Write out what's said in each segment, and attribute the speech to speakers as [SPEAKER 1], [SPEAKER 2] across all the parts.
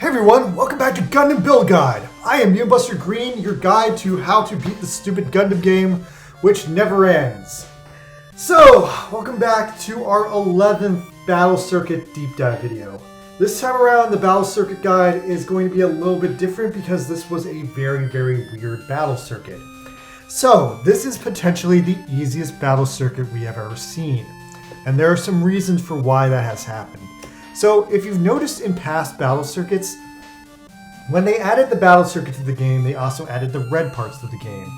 [SPEAKER 1] Hey everyone, welcome back to Gundam Build Guide. I am Buster Green, your guide to how to beat the stupid Gundam game, which never ends. So, welcome back to our 11th Battle Circuit Deep Dive video. This time around, the Battle Circuit guide is going to be a little bit different because this was a very weird battle circuit. So, this is potentially the easiest battle circuit we have ever seen. And there are some reasons for why that has happened. So, if you've noticed in past battle circuits, when they added the battle circuit to the game, they also added the red parts to the game.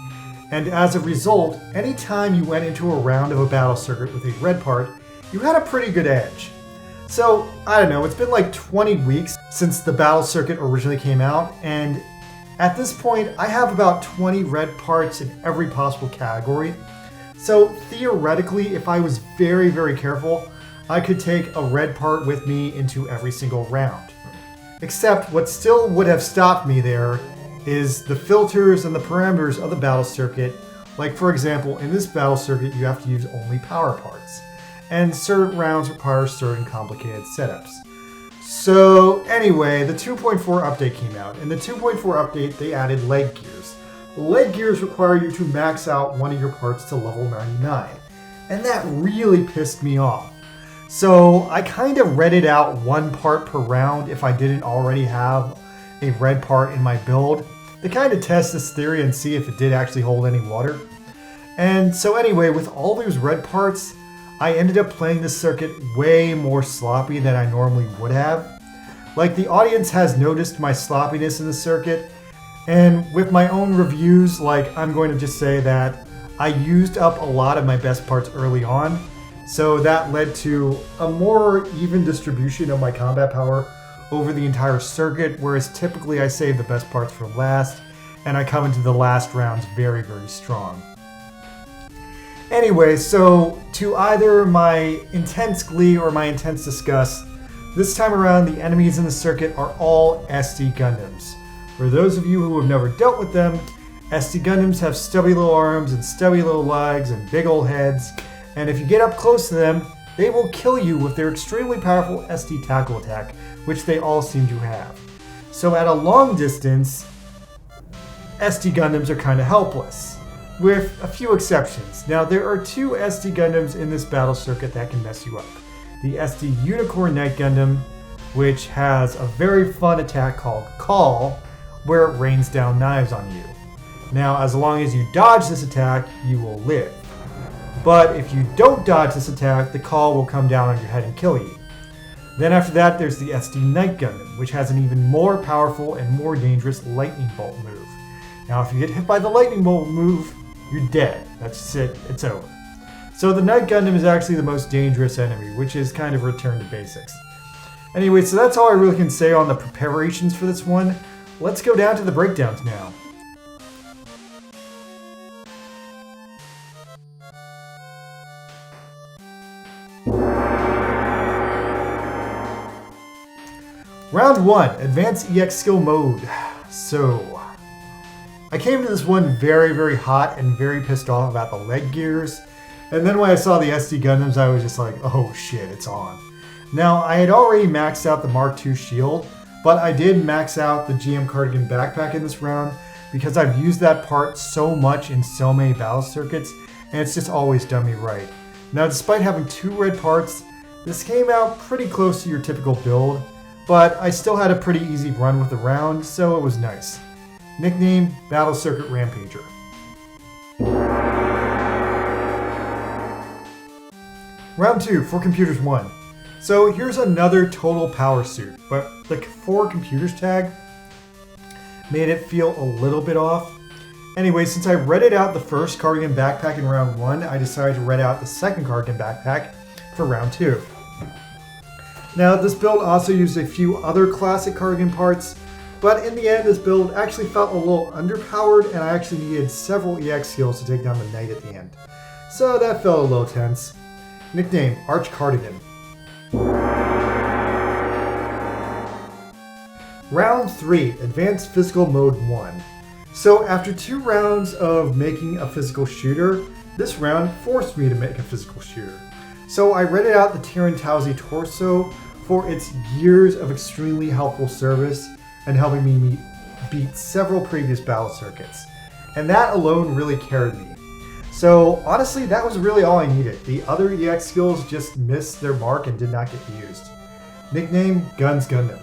[SPEAKER 1] And as a result, anytime you went into a round of a battle circuit with a red part, you had a pretty good edge. So, I don't know, it's been like 20 weeks since the battle circuit originally came out, and at this point, I have about 20 red parts in every possible category. So, theoretically, if I was very careful, I could take a red part with me into every single round. Except what still would have stopped me there is the filters and the parameters of the battle circuit. Like for example, in this battle circuit you have to use only power parts. And certain rounds require certain complicated setups. So anyway, the 2.4 update came out. In the 2.4 update they added leg gears. The leg gears require you to max out one of your parts to level 99. And that really pissed me off. So I kind of redded out one part per round if I didn't already have a red part in my build to kind of test this theory and see if it did actually hold any water. And so anyway, with all those red parts, I ended up playing this circuit way more sloppy than I normally would have. Like, the audience has noticed my sloppiness in the circuit, and with my own reviews, like, I'm going to just say that I used up a lot of my best parts early on. So that led to a more even distribution of my combat power over the entire circuit, whereas typically I save the best parts for last, and I come into the last rounds very strong. Anyway, so to either my intense glee or my intense disgust, this time around the enemies in the circuit are all SD Gundams. For those of you who have never dealt with them, SD Gundams have stubby little arms and stubby little legs and big old heads. And if you get up close to them, they will kill you with their extremely powerful SD tackle attack, which they all seem to have. So at a long distance, SD Gundams are kind of helpless, with a few exceptions. Now there are two SD Gundams in this battle circuit that can mess you up. The SD Unicorn Knight Gundam, which has a very fun attack called Call, where it rains down knives on you. Now as long as you dodge this attack, you will live. But if you don't dodge this attack, the call will come down on your head and kill you. Then after that, there's the SD Knight Gundam, which has an even more powerful and more dangerous lightning bolt move. Now if you get hit by the lightning bolt move, you're dead. That's it, it's over. So the Knight Gundam is actually the most dangerous enemy, which is kind of return to basics. Anyway, so that's all I really can say on the preparations for this one. Let's go down to the breakdowns now. Round 1, Advanced EX Skill Mode. So, I came to this one very hot and very pissed off about the leg gears. And then when I saw the SD Gundams, I was just like, oh shit, it's on. Now, I had already maxed out the Mark II shield, but I did max out the GM Cardigan backpack in this round because I've used that part so much in so many battle circuits, and it's just always done me right. Now, despite having two red parts, this came out pretty close to your typical build. But I still had a pretty easy run with the round, so it was nice. Nickname, Battle Circuit Rampager. Round 2, For Computers 1. So here's another total power suit, but the For Computers tag made it feel a little bit off. Anyway, since I redded out the first cardigan backpack in round 1, I decided to red out the second cardigan backpack for round 2. Now, this build also used a few other classic cardigan parts, but in the end, this build actually felt a little underpowered, and I actually needed several EX skills to take down the Knight at the end. So that felt a little tense. Nickname, Arch Cardigan. Round 3, Advanced Physical Mode 1. So after 2 rounds of making a physical shooter, this round forced me to make a physical shooter. So I redded out the Tauzi torso for its years of extremely helpful service and helping me beat several previous battle circuits. And that alone really carried me. So honestly, that was really all I needed. The other EX skills just missed their mark and did not get used. Nickname, Guns Gundam.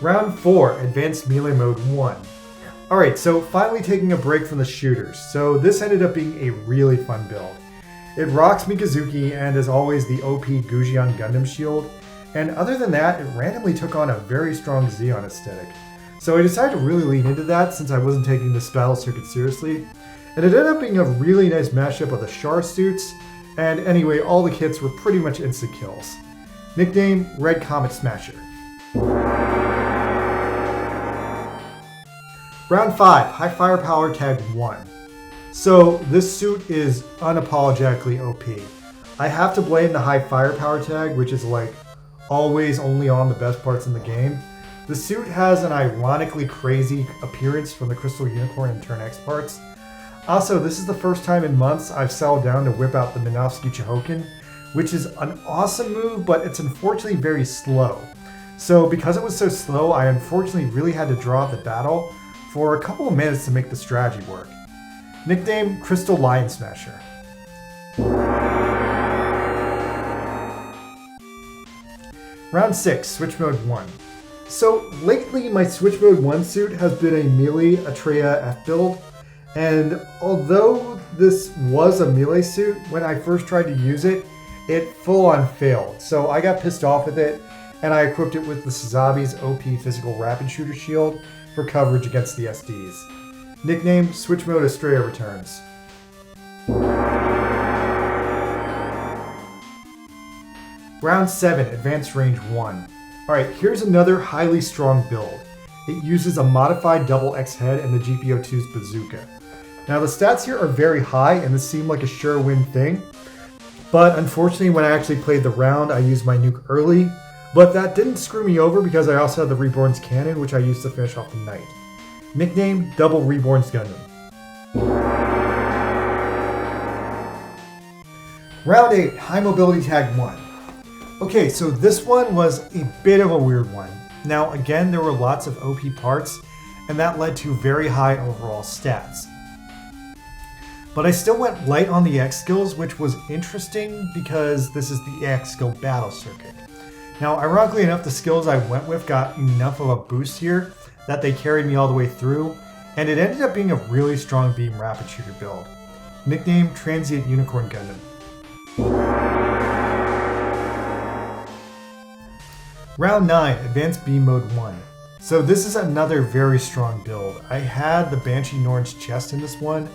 [SPEAKER 1] Round 4, Advanced Melee Mode 1. Alright, so finally taking a break from the shooters. So this ended up being a really fun build. It rocks Mikazuki and as always the OP Gujian Gundam shield. And other than that, it randomly took on a very strong Zeon aesthetic. So I decided to really lean into that since I wasn't taking this battle circuit seriously. And it ended up being a really nice mashup of the Char suits. And anyway, all the kits were pretty much instant kills. Nickname, Red Comet Smasher. Round 5, High Firepower Tag 1. So this suit is unapologetically OP. I have to blame the High Firepower tag, which is like always only on the best parts in the game. The suit has an ironically crazy appearance from the Crystal Unicorn and Turn X parts. Also, this is the first time in months I've settled down to whip out the Minovsky Chihokin, which is an awesome move, but it's unfortunately very slow. So because it was so slow, I unfortunately really had to draw out the battle for a couple of minutes to make the strategy work. Nickname, Crystal Lion Smasher. Round 6, Switch Mode 1. So lately my Switch Mode 1 suit has been a melee Atreya F build, and although this was a melee suit, when I first tried to use it, it full on failed. So I got pissed off with it, and I equipped it with the Sazabi's OP Physical Rapid Shooter Shield for coverage against the SDs. Nickname, Switch Mode Estrella returns. Round 7, Advanced Range 1. Alright, here's another highly strong build. It uses a modified double X head and the GPO2's bazooka. Now the stats here are very high and this seemed like a sure win thing, but unfortunately when I actually played the round I used my nuke early, but that didn't screw me over because I also had the Reborn's cannon which I used to finish off the night. Nickname, Double Reborn's Gundam. Round 8, High Mobility Tag 1. Okay, so this one was a bit of a weird one. Now again, there were lots of OP parts, and that led to very high overall stats. But I still went light on the X skills, which was interesting because this is the X skill battle circuit. Now, ironically enough, the skills I went with got enough of a boost here that they carried me all the way through, and it ended up being a really strong beam rapid shooter build. Nickname, Transient Unicorn Gundam. Round 9, Advanced Beam Mode 1. So this is another very strong build. I had the Banshee Norn's chest in this one,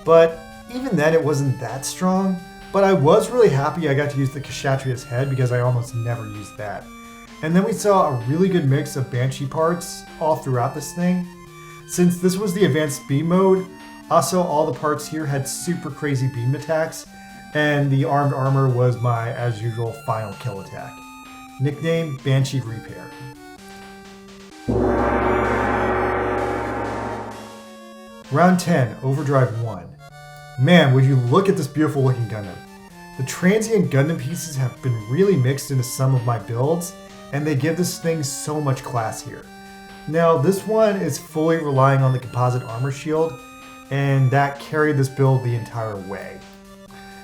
[SPEAKER 1] but even then it wasn't that strong. But I was really happy I got to use the Kshatriya's head because I almost never used that. And then we saw a really good mix of Banshee parts all throughout this thing. Since this was the Advanced Beam Mode, also all the parts here had super crazy beam attacks, and the armed armor was my, as usual, final kill attack. Nickname, Banshee Repair. Round 10, Overdrive 1. Man, would you look at this beautiful looking Gundam. The transient Gundam pieces have been really mixed into some of my builds, and they give this thing so much class here. Now, this one is fully relying on the composite armor shield, and that carried this build the entire way.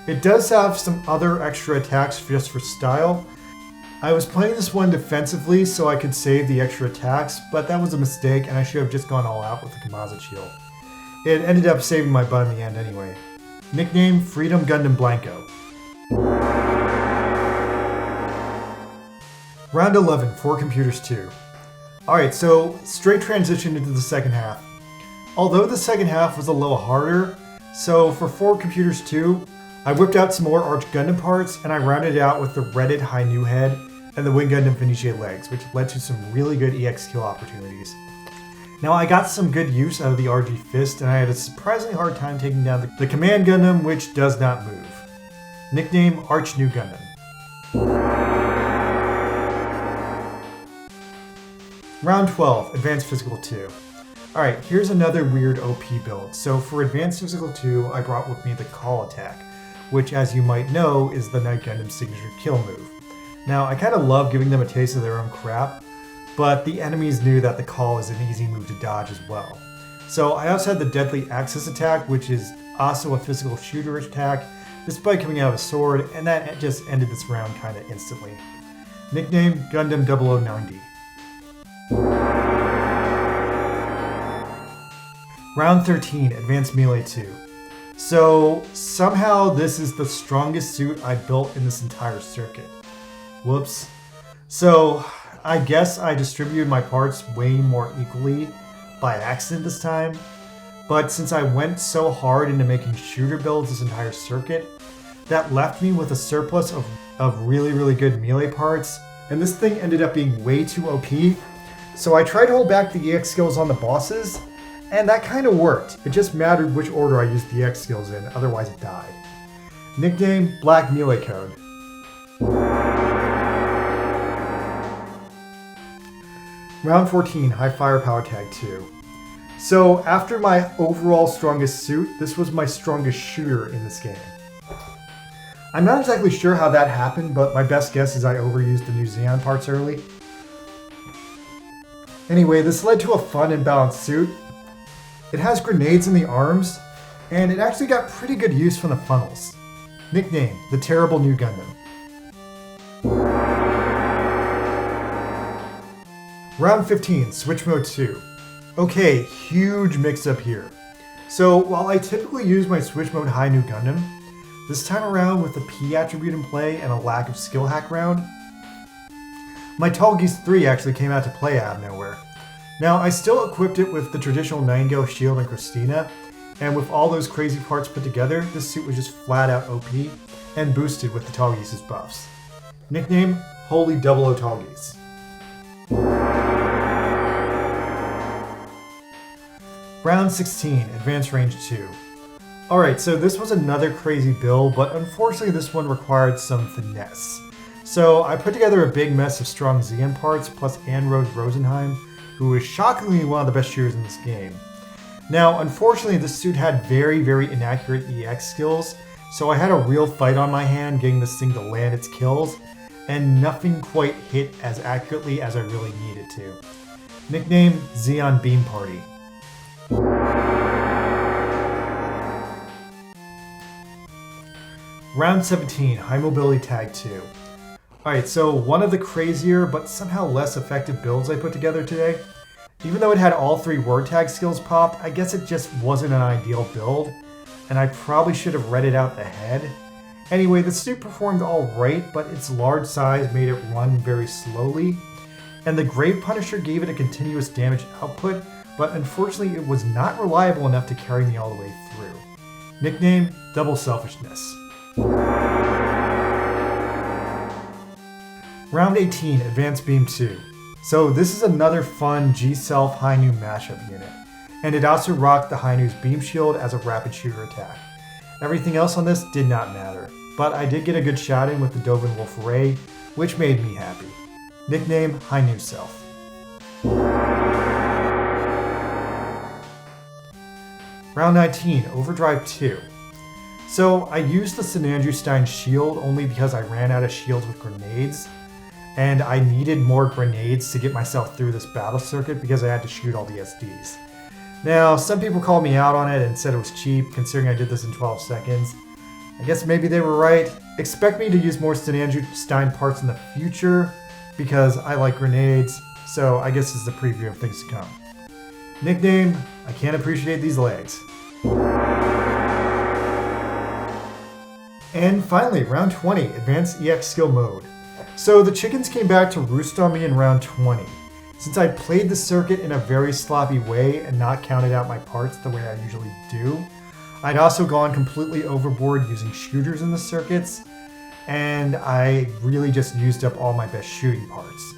[SPEAKER 1] It does have some other extra attacks just for style. I was playing this one defensively so I could save the extra attacks, but that was a mistake and I should have just gone all out with the composite shield. It ended up saving my butt in the end anyway. Nickname, Freedom Gundam Blanco. Round 11, 4 Computers 2. Alright, so straight transition into the second half. Although the second half was a little harder, so for 4 Computers 2, I whipped out some more Arch Gundam parts and I rounded it out with the Reddit High New Head and the Wing Gundam Finiche legs, which led to some really good EX kill opportunities. Now I got some good use out of the RG Fist and I had a surprisingly hard time taking down the Command Gundam, which does not move. Nickname, Arch New Gundam. Round 12, Advanced Physical 2. Alright, here's another weird OP build. So for Advanced Physical 2, I brought with me the Call Attack, which as you might know is the Night Gundam's signature kill move. Now I kind of love giving them a taste of their own crap, but the enemies knew that the call is an easy move to dodge as well. So I also had the Deadly Axis attack, which is also a physical shooter attack, despite coming out of a sword, and that just ended this round kind of instantly. Nickname Gundam 0090. Round 13, Advanced Melee 2. So somehow this is the strongest suit I built in this entire circuit. Whoops. So I guess I distributed my parts way more equally by accident this time, but since I went so hard into making shooter builds this entire circuit, that left me with a surplus of really good melee parts, and this thing ended up being way too OP. So I tried to hold back the EX skills on the bosses, and that kind of worked. It just mattered which order I used the EX skills in, otherwise it died. Nickname Black Melee Code. Round 14, High Firepower Tag 2. So after my overall strongest suit, this was my strongest shooter in this game. I'm not exactly sure how that happened, but my best guess is I overused the new Xeon parts early. Anyway, this led to a fun and balanced suit. It has grenades in the arms, and it actually got pretty good use from the funnels. Nickname, the Terrible New Gundam. Round 15, Switch Mode 2. Okay, huge mix up here. So while I typically use my Switch Mode High New Gundam, this time around with the P attribute in play and a lack of skill hack round, my Tall Geese 3 actually came out to play out of nowhere. Now I still equipped it with the traditional Nightingale shield and Christina, and with all those crazy parts put together, this suit was just flat out OP and boosted with the Tall Geese's buffs. Nickname, Holy 00 Tall Geese. Round 16, Advanced Range 2. Alright, so this was another crazy build, but unfortunately this one required some finesse. So I put together a big mess of strong Xeon parts plus Anne-Rose Rosenheim, who is shockingly one of the best shooters in this game. Now, unfortunately this suit had very inaccurate EX skills, so I had a real fight on my hand getting this thing to land its kills, and nothing quite hit as accurately as I really needed to. Nickname, Xeon Beam Party. Round 17, High Mobility Tag 2. Alright, so one of the crazier but somehow less effective builds I put together today. Even though it had all 3 word tag skills popped, I guess it just wasn't an ideal build, and I probably should have read it out the head. Anyway, the suit performed alright, but its large size made it run very slowly, and the Grave Punisher gave it a continuous damage output, but unfortunately it was not reliable enough to carry me all the way through. Nickname, Double Selfishness. Round 18, Advanced Beam 2. So this is another fun G-Self Hi-Nu mashup unit, and it also rocked the Hi-Nu's Beam Shield as a rapid shooter attack. Everything else on this did not matter, but I did get a good shot in with the Dovin Wolf Ray, which made me happy. Nickname, Hi-Nu Self. Round 19, Overdrive 2. So I used the Sinandru shield only because I ran out of shields with grenades, and I needed more grenades to get myself through this battle circuit because I had to shoot all the SDs. Now, some people called me out on it and said it was cheap, considering I did this in 12 seconds. I guess maybe they were right. Expect me to use more Sinandru parts in the future, because I like grenades, so I guess this is a preview of things to come. Nickname, I can't appreciate these legs. And finally, round 20, Advanced EX Skill Mode. So the chickens came back to roost on me in round 20. Since I played the circuit in a very sloppy way and not counted out my parts the way I usually do, I'd also gone completely overboard using shooters in the circuits, and I really just used up all my best shooting parts.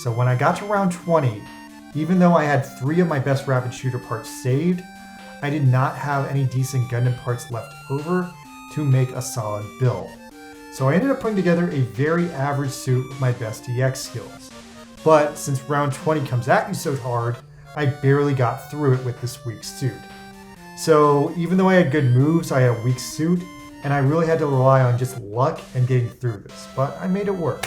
[SPEAKER 1] So when I got to round 20, even though I had 3 of my best rapid shooter parts saved, I did not have any decent Gundam parts left over to make a solid build. So I ended up putting together a very average suit with my best EX skills. But since round 20 comes at you so hard, I barely got through it with this weak suit. So even though I had good moves, I had a weak suit, and I really had to rely on just luck and getting through this, but I made it work.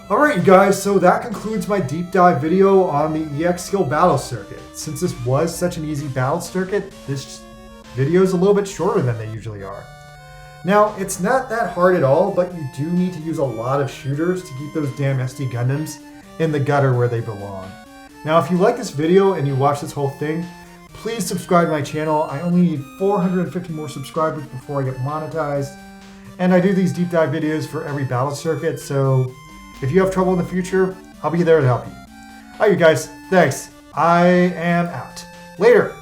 [SPEAKER 1] Alright you guys, so that concludes my deep dive video on the EX Skill Battle Circuit. Since this was such an easy battle circuit, this video is a little bit shorter than they usually are. Now, it's not that hard at all, but you do need to use a lot of shooters to keep those damn SD Gundams in the gutter where they belong. Now, if you like this video and you watch this whole thing, please subscribe to my channel. I only need 450 more subscribers before I get monetized. And I do these deep dive videos for every battle circuit, so if you have trouble in the future, I'll be there to help you. Alright you guys, thanks. I am out. Later.